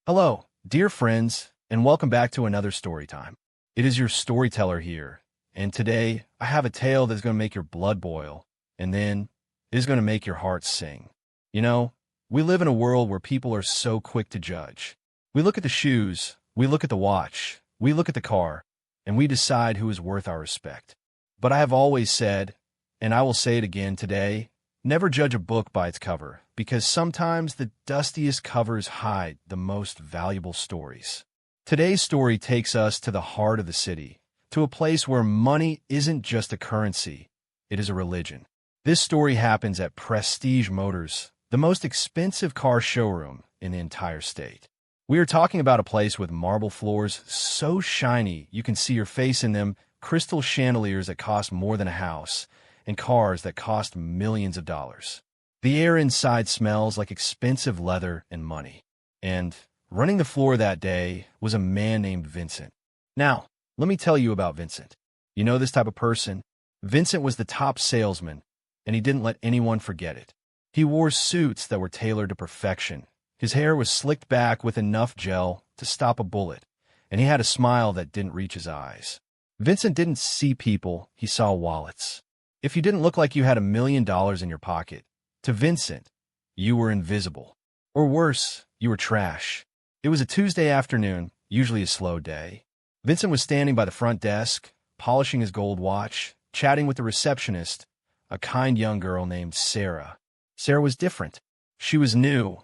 Hello, dear friends, and welcome back to another story time. It is your storyteller here, and today I have a tale that's going to make your blood boil, and then is going to make your heart sing. You know, we live in a world where people are so quick to judge. We look at the shoes, we look at the watch, we look at the car, and we decide who is worth our respect. But I have always said, and I will say it again today, never judge a book by its cover, because sometimes the dustiest covers hide the most valuable stories. Today's story takes us to the heart of the city, to a place where money isn't just a currency, it is a religion. This story happens at Prestige Motors, the most expensive car showroom in the entire state. We are talking about a place with marble floors so shiny you can see your face in them, crystal chandeliers that cost more than a house, and cars that cost millions of dollars. The air inside smells like expensive leather and money. And running the floor that day was a man named Vincent. Now, let me tell you about Vincent. You know this type of person? Vincent was the top salesman, and he didn't let anyone forget it. He wore suits that were tailored to perfection. His hair was slicked back with enough gel to stop a bullet, and he had a smile that didn't reach his eyes. Vincent didn't see people, he saw wallets. If you didn't look like you had $1 million in your pocket, to Vincent, you were invisible. Or worse, you were trash. It was a Tuesday afternoon, usually a slow day. Vincent was standing by the front desk, polishing his gold watch, chatting with the receptionist, a kind young girl named Sarah. Sarah was different. She was new,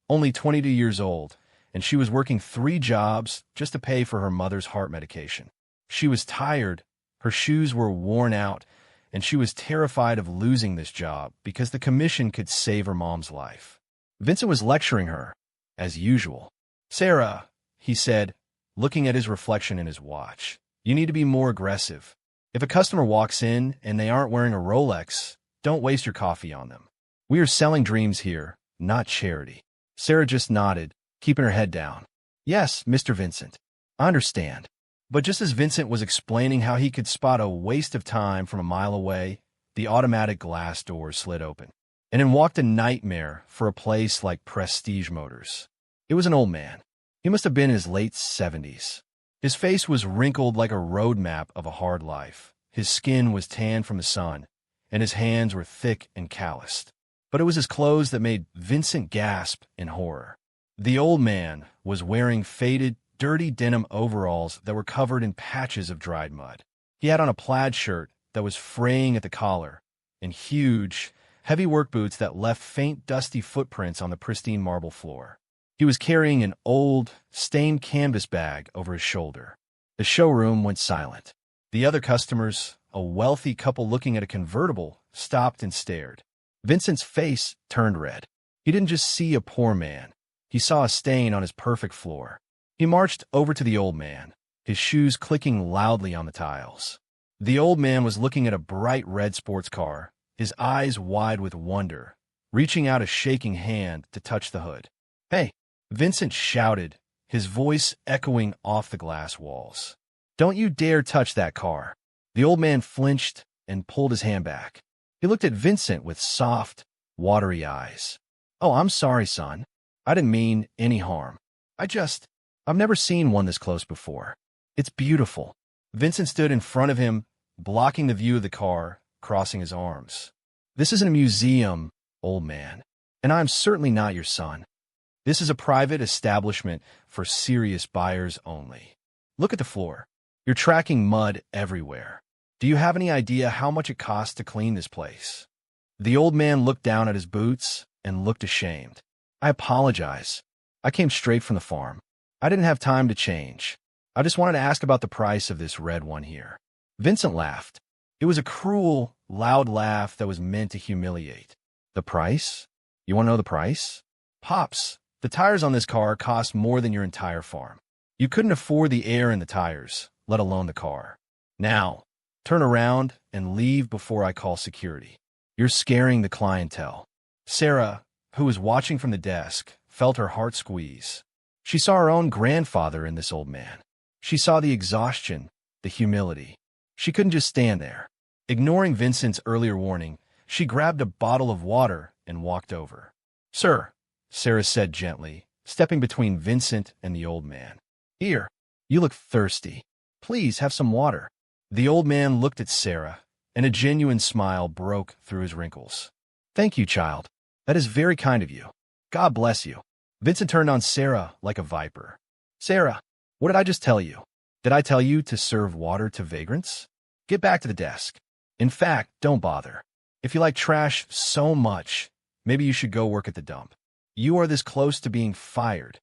only 22 years old, and she was working 3 jobs just to pay for her mother's heart medication. She was tired, her shoes were worn out, and she was terrified of losing this job because the commission could save her mom's life. Vincent was lecturing her, as usual. "Sarah," he said, looking at his reflection in his watch, "you need to be more aggressive. If a customer walks in and they aren't wearing a Rolex, don't waste your coffee on them. We are selling dreams here, not charity." Sarah just nodded, keeping her head down. "Yes, Mr. Vincent, I understand." But just as Vincent was explaining how he could spot a waste of time from a mile away, the automatic glass door slid open, and in walked a nightmare for a place like Prestige Motors. It was an old man. He must have been in his late 70s. His face was wrinkled like a road map of a hard life. His skin was tanned from the sun, and his hands were thick and calloused. But it was his clothes that made Vincent gasp in horror. The old man was wearing faded, dirty denim overalls that were covered in patches of dried mud. He had on a plaid shirt that was fraying at the collar, and huge, heavy work boots that left faint, dusty footprints on the pristine marble floor. He was carrying an old, stained canvas bag over his shoulder. The showroom went silent. The other customers, a wealthy couple looking at a convertible, stopped and stared. Vincent's face turned red. He didn't just see a poor man. He saw a stain on his perfect floor. He marched over to the old man, his shoes clicking loudly on the tiles. The old man was looking at a bright red sports car, his eyes wide with wonder, reaching out a shaking hand to touch the hood. "Hey!" Vincent shouted, his voice echoing off the glass walls. "Don't you dare touch that car." The old man flinched and pulled his hand back. He looked at Vincent with soft, watery eyes. "Oh, I'm sorry, son. I didn't mean any harm. I've never seen one this close before. It's beautiful." Vincent stood in front of him, blocking the view of the car, crossing his arms. "This isn't a museum, old man, and I'm certainly not your son. This is a private establishment for serious buyers only. Look at the floor. You're tracking mud everywhere. Do you have any idea how much it costs to clean this place?" The old man looked down at his boots and looked ashamed. "I apologize. I came straight from the farm. I didn't have time to change. I just wanted to ask about the price of this red one here." Vincent laughed. It was a cruel, loud laugh that was meant to humiliate. "The price? You want to know the price? Pops, the tires on this car cost more than your entire farm. You couldn't afford the air in the tires, let alone the car. Now, turn around and leave before I call security. You're scaring the clientele." Sarah, who was watching from the desk, felt her heart squeeze. She saw her own grandfather in this old man. She saw the exhaustion, the humility. She couldn't just stand there. Ignoring Vincent's earlier warning, she grabbed a bottle of water and walked over. "Sir," Sarah said gently, stepping between Vincent and the old man. Here, you look thirsty. Please have some water. The old man looked at Sarah, and a genuine smile broke through his wrinkles. Thank you, child. That is very kind of you. God bless you. Vincent turned on Sarah like a viper. Sarah, what did I just tell you? Did I tell you to serve water to vagrants? Get back to the desk. In fact, don't bother. If you like trash so much, maybe you should go work at the dump. You are this close to being fired.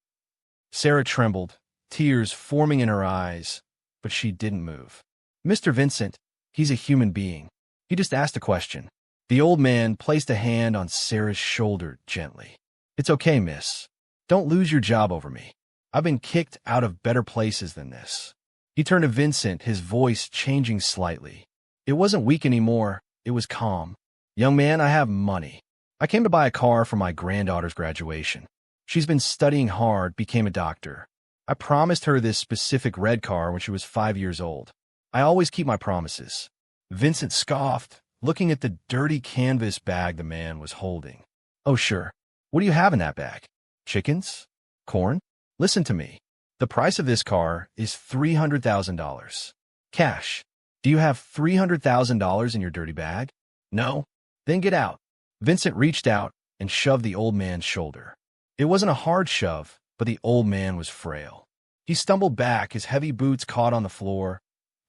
Sarah trembled, tears forming in her eyes, but she didn't move. Mr. Vincent, he's a human being. He just asked a question. The old man placed a hand on Sarah's shoulder gently. It's okay, miss. Don't lose your job over me. I've been kicked out of better places than this. He turned to Vincent, his voice changing slightly. It wasn't weak anymore, it was calm. Young man, I have money. I came to buy a car for my granddaughter's graduation. She's been studying hard, became a doctor. I promised her this specific red car when she was 5 years old. I always keep my promises. Vincent scoffed, looking at the dirty canvas bag the man was holding. Oh, sure. What do you have in that bag? Chickens? Corn? Listen to me. The price of this car is $300,000. Cash. Do you have $300,000 in your dirty bag? No? Then get out. Vincent reached out and shoved the old man's shoulder. It wasn't a hard shove, but the old man was frail. He stumbled back, his heavy boots caught on the floor,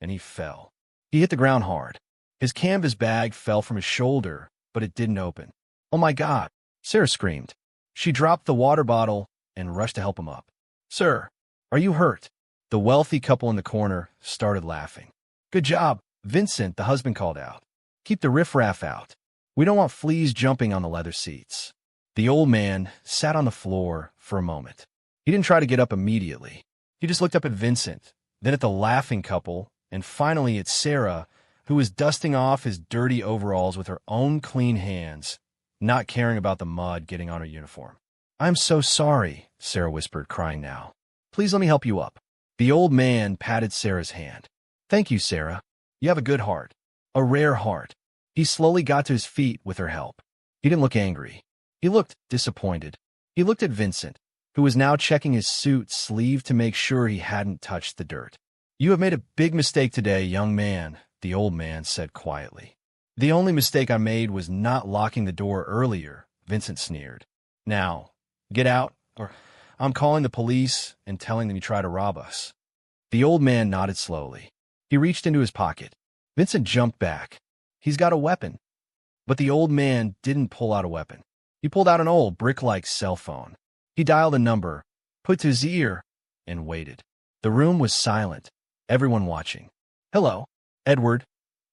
and he fell. He hit the ground hard. His canvas bag fell from his shoulder, but it didn't open. Oh my God! Sarah screamed. She dropped the water bottle and rushed to help him up. Sir, are you hurt? The wealthy couple in the corner started laughing. Good job, Vincent, the husband called out. Keep the riffraff out. We don't want fleas jumping on the leather seats. The old man sat on the floor for a moment. He didn't try to get up immediately. He just looked up at Vincent, then at the laughing couple, and finally at Sarah, who was dusting off his dirty overalls with her own clean hands, not caring about the mud getting on her uniform. I'm so sorry, Sarah whispered, crying now. Please let me help you up. The old man patted Sarah's hand. Thank you, Sarah. You have a good heart. A rare heart. He slowly got to his feet with her help. He didn't look angry. He looked disappointed. He looked at Vincent, who was now checking his suit sleeve to make sure he hadn't touched the dirt. You have made a big mistake today, young man, the old man said quietly. The only mistake I made was not locking the door earlier, Vincent sneered. Now, get out, or I'm calling the police and telling them you tried to rob us. The old man nodded slowly. He reached into his pocket. Vincent jumped back. He's got a weapon. But the old man didn't pull out a weapon. He pulled out an old brick-like cell phone. He dialed a number, put it to his ear, and waited. The room was silent, everyone watching. Hello, Edward,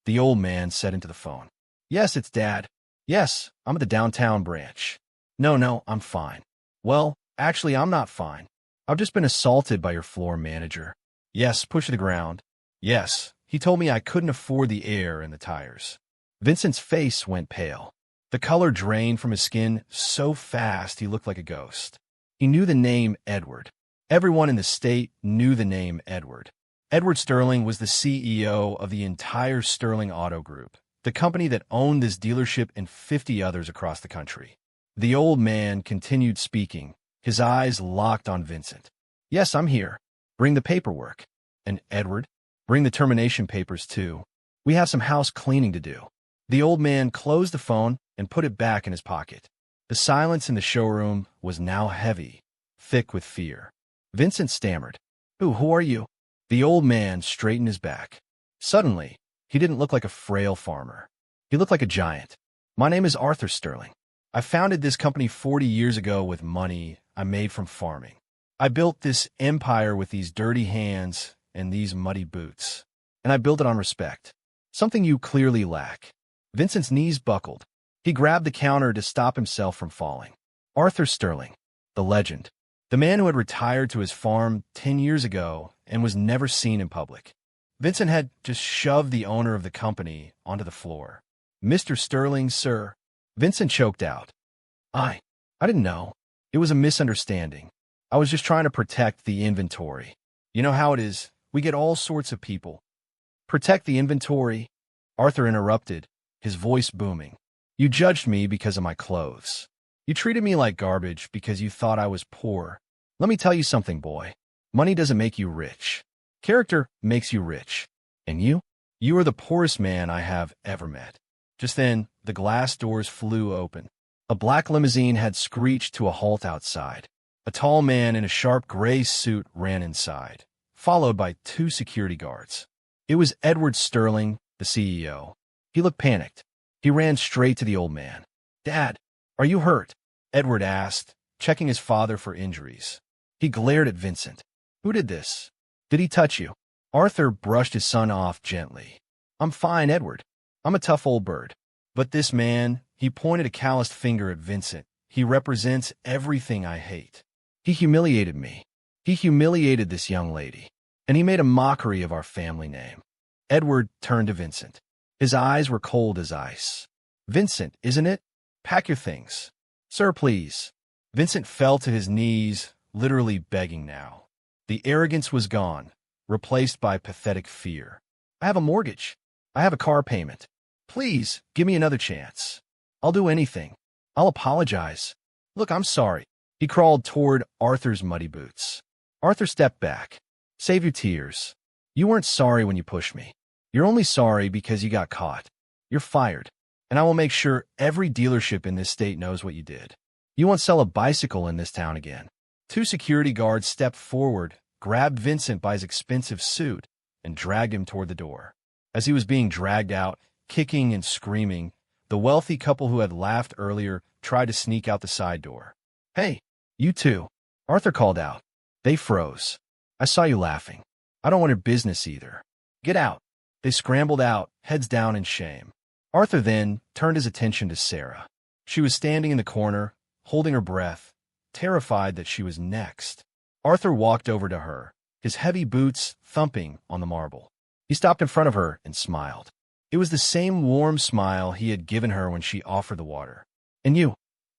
the old man said into the phone. Yes, it's Dad. Yes, I'm at the downtown branch. No, I'm fine. Well, actually, I'm not fine. I've just been assaulted by your floor manager. Yes, push to the ground. Yes, he told me I couldn't afford the air and the tires. Vincent's face went pale. The color drained from his skin so fast he looked like a ghost. He knew the name Edward. Everyone in the state knew the name Edward. Edward Sterling was the CEO of the entire Sterling Auto Group, the company that owned this dealership and 50 others across the country. The old man continued speaking, his eyes locked on Vincent. Yes, I'm here. Bring the paperwork. And Edward, bring the termination papers too. We have some house cleaning to do. The old man closed the phone and put it back in his pocket. The silence in the showroom was now heavy, thick with fear. Vincent stammered. Who are you? The old man straightened his back. Suddenly, he didn't look like a frail farmer. He looked like a giant. My name is Arthur Sterling. I founded this company 40 years ago with money I made from farming. I built this empire with these dirty hands and these muddy boots. And I built it on respect. Something you clearly lack. Vincent's knees buckled. He grabbed the counter to stop himself from falling. Arthur Sterling, the legend. The man who had retired to his farm 10 years ago and was never seen in public. Vincent had just shoved the owner of the company onto the floor. Mr. Sterling, sir. Vincent choked out. I didn't know. It was a misunderstanding. I was just trying to protect the inventory. You know how it is. We get all sorts of people. Protect the inventory? Arthur interrupted, his voice booming. You judged me because of my clothes. You treated me like garbage because you thought I was poor. Let me tell you something, boy. Money doesn't make you rich. Character makes you rich. And you? You are the poorest man I have ever met. Just then, the glass doors flew open. A black limousine had screeched to a halt outside. A tall man in a sharp gray suit ran inside, followed by 2 security guards. It was Edward Sterling, the CEO. He looked panicked. He ran straight to the old man. "Dad, are you hurt?" Edward asked, checking his father for injuries. He glared at Vincent. "Who did this? Did he touch you?" Arthur brushed his son off gently. "I'm fine, Edward. I'm a tough old bird. But this man," he pointed a calloused finger at Vincent, "he represents everything I hate. He humiliated me. He humiliated this young lady. And he made a mockery of our family name." Edward turned to Vincent. His eyes were cold as ice. "Vincent, isn't it? Pack your things. Sir, please." Vincent fell to his knees, literally begging now. The arrogance was gone, replaced by pathetic fear. "I have a mortgage. I have a car payment. Please, give me another chance. I'll do anything. I'll apologize. Look, I'm sorry." He crawled toward Arthur's muddy boots. Arthur stepped back. "Save your tears. You weren't sorry when you pushed me. You're only sorry because you got caught. You're fired. And I will make sure every dealership in this state knows what you did. You won't sell a bicycle in this town again." 2 security guards stepped forward, grabbed Vincent by his expensive suit, and dragged him toward the door. As he was being dragged out, kicking and screaming, the wealthy couple who had laughed earlier tried to sneak out the side door. "Hey, you two," Arthur called out. They froze. "I saw you laughing. I don't want your business either. Get out." They scrambled out, heads down in shame. Arthur then turned his attention to Sarah. She was standing in the corner, holding her breath, terrified that she was next. Arthur walked over to her, his heavy boots thumping on the marble. He stopped in front of her and smiled. It was the same warm smile he had given her when she offered the water. "And you?"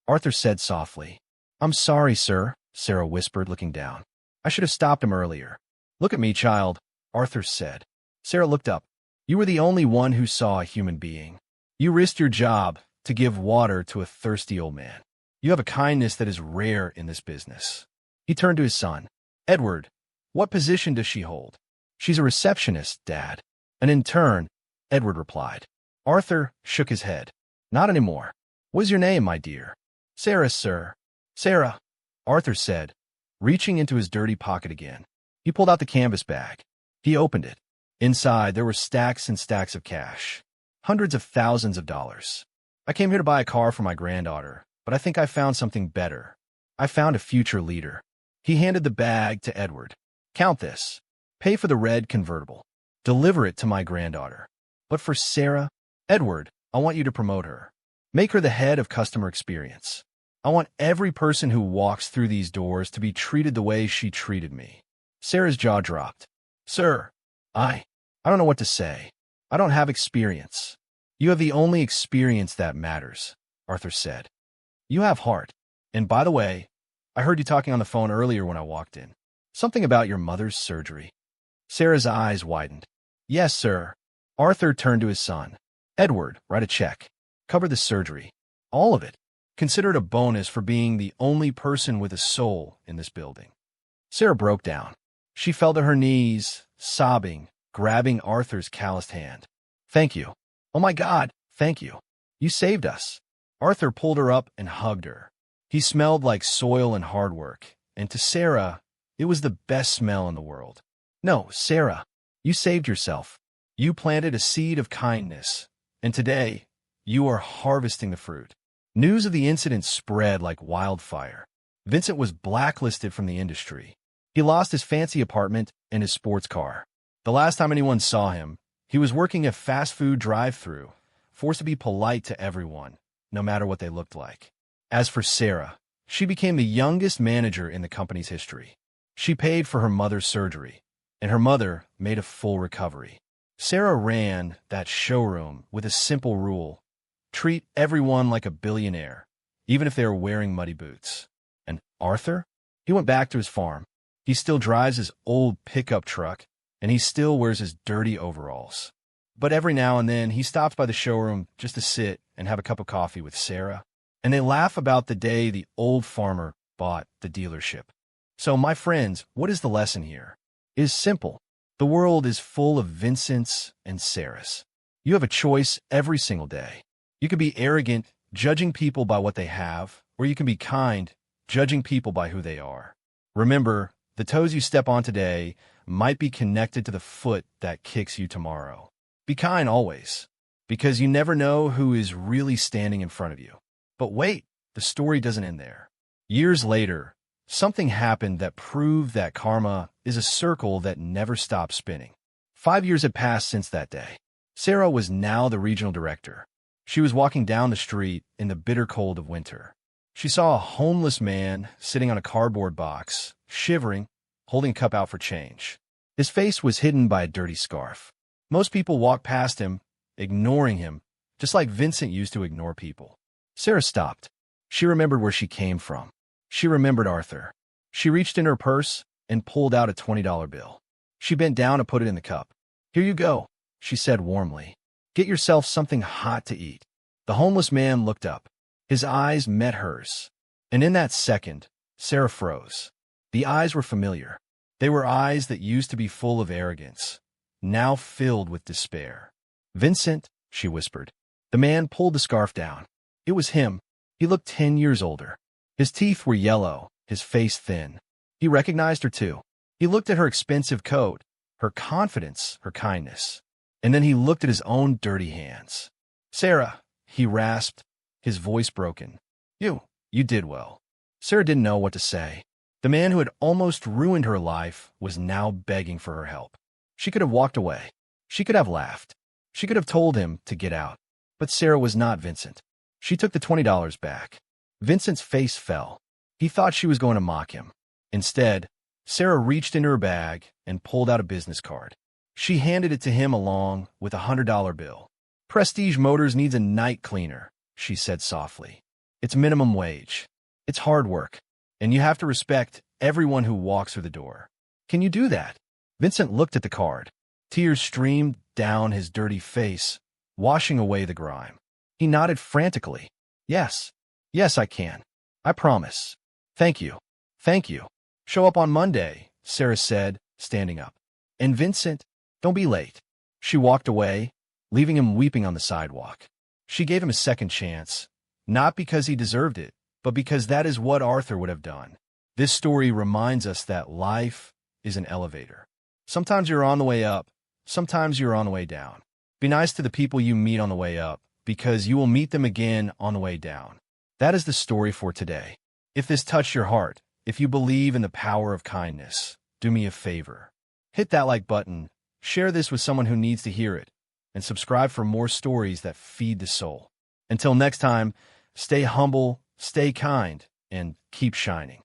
Arthur said softly. "I'm sorry, sir," Sarah whispered, looking down. "I should have stopped him earlier." "Look at me, child," Arthur said. Sarah looked up. "You were the only one who saw a human being. You risked your job to give water to a thirsty old man. You have a kindness that is rare in this business." He turned to his son. "Edward, what position does she hold?" "She's a receptionist, Dad." "An intern," Edward replied. Arthur shook his head. "Not anymore. What is your name, my dear?" "Sarah, sir." "Sarah," Arthur said, reaching into his dirty pocket again. He pulled out the canvas bag. He opened it. Inside, there were stacks and stacks of cash. Hundreds of thousands of dollars. "I came here to buy a car for my granddaughter, but I think I found something better. I found a future leader." He handed the bag to Edward. "Count this. Pay for the red convertible. Deliver it to my granddaughter. But for Sarah, Edward, I want you to promote her. Make her the head of customer experience. I want every person who walks through these doors to be treated the way she treated me." Sarah's jaw dropped. "Sir, I don't know what to say. I don't have experience." "You have the only experience that matters," Arthur said. "You have heart. And by the way, I heard you talking on the phone earlier when I walked in. Something about your mother's surgery." Sarah's eyes widened. "Yes, sir." Arthur turned to his son. "Edward, write a check. Cover the surgery. All of it. Consider it a bonus for being the only person with a soul in this building." Sarah broke down. She fell to her knees, sobbing, grabbing Arthur's calloused hand. "Thank you. Oh my God, thank you. You saved us." Arthur pulled her up and hugged her. He smelled like soil and hard work, and to Sarah, it was the best smell in the world. "No, Sarah, you saved yourself. You planted a seed of kindness, and today, you are harvesting the fruit." News of the incident spread like wildfire. Vincent was blacklisted from the industry. He lost his fancy apartment and his sports car. The last time anyone saw him, he was working a fast food drive-thru, forced to be polite to everyone, no matter what they looked like. As for Sarah, she became the youngest manager in the company's history. She paid for her mother's surgery, and her mother made a full recovery. Sarah ran that showroom with a simple rule: treat everyone like a billionaire, even if they are wearing muddy boots. And Arthur? He went back to his farm. He still drives his old pickup truck, and he still wears his dirty overalls. But every now and then, he stops by the showroom just to sit and have a cup of coffee with Sarah, and they laugh about the day the old farmer bought the dealership. So, my friends, what is the lesson here? It is simple. The world is full of Vincents and Sarahs. You have a choice every single day. You can be arrogant, judging people by what they have, or you can be kind, judging people by who they are. Remember, the toes you step on today might be connected to the foot that kicks you tomorrow. Be kind always, because you never know who is really standing in front of you. But wait, the story doesn't end there. Years later, something happened that proved that karma is a circle that never stops spinning. 5 years had passed since that day. Sarah was now the regional director. She was walking down the street in the bitter cold of winter. She saw a homeless man sitting on a cardboard box, shivering, holding a cup out for change. His face was hidden by a dirty scarf. Most people walked past him, ignoring him, just like Vincent used to ignore people. Sarah stopped. She remembered where she came from. She remembered Arthur. She reached in her purse and pulled out a $20 bill. She bent down to put it in the cup. "Here you go," she said warmly. "Get yourself something hot to eat." The homeless man looked up. His eyes met hers. And in that second, Sarah froze. The eyes were familiar. They were eyes that used to be full of arrogance, now filled with despair. "Vincent," she whispered. The man pulled the scarf down. It was him. He looked 10 years older. His teeth were yellow, his face thin. He recognized her too. He looked at her expensive coat, her confidence, her kindness. And then he looked at his own dirty hands. "Sarah," he rasped, his voice broken. You did well." Sarah didn't know what to say. The man who had almost ruined her life was now begging for her help. She could have walked away. She could have laughed. She could have told him to get out. But Sarah was not Vincent. She took the $20 back. Vincent's face fell. He thought she was going to mock him. Instead, Sarah reached into her bag and pulled out a business card. She handed it to him along with a $100 bill. "Prestige Motors needs a night cleaner," she said softly. "It's minimum wage. It's hard work. And you have to respect everyone who walks through the door. Can you do that?" Vincent looked at the card. Tears streamed down his dirty face, washing away the grime. He nodded frantically. Yes, I can. I promise. Thank you. Thank you." "Show up on Monday," Sarah said, standing up. "And Vincent, don't be late." She walked away, leaving him weeping on the sidewalk. She gave him a second chance, not because he deserved it, but because that is what Arthur would have done. This story reminds us that life is an elevator. Sometimes you're on the way up, sometimes you're on the way down. Be nice to the people you meet on the way up, because you will meet them again on the way down. That is the story for today. If this touched your heart, if you believe in the power of kindness, do me a favor. Hit that like button, share this with someone who needs to hear it, and subscribe for more stories that feed the soul. Until next time, stay humble, stay kind, and keep shining.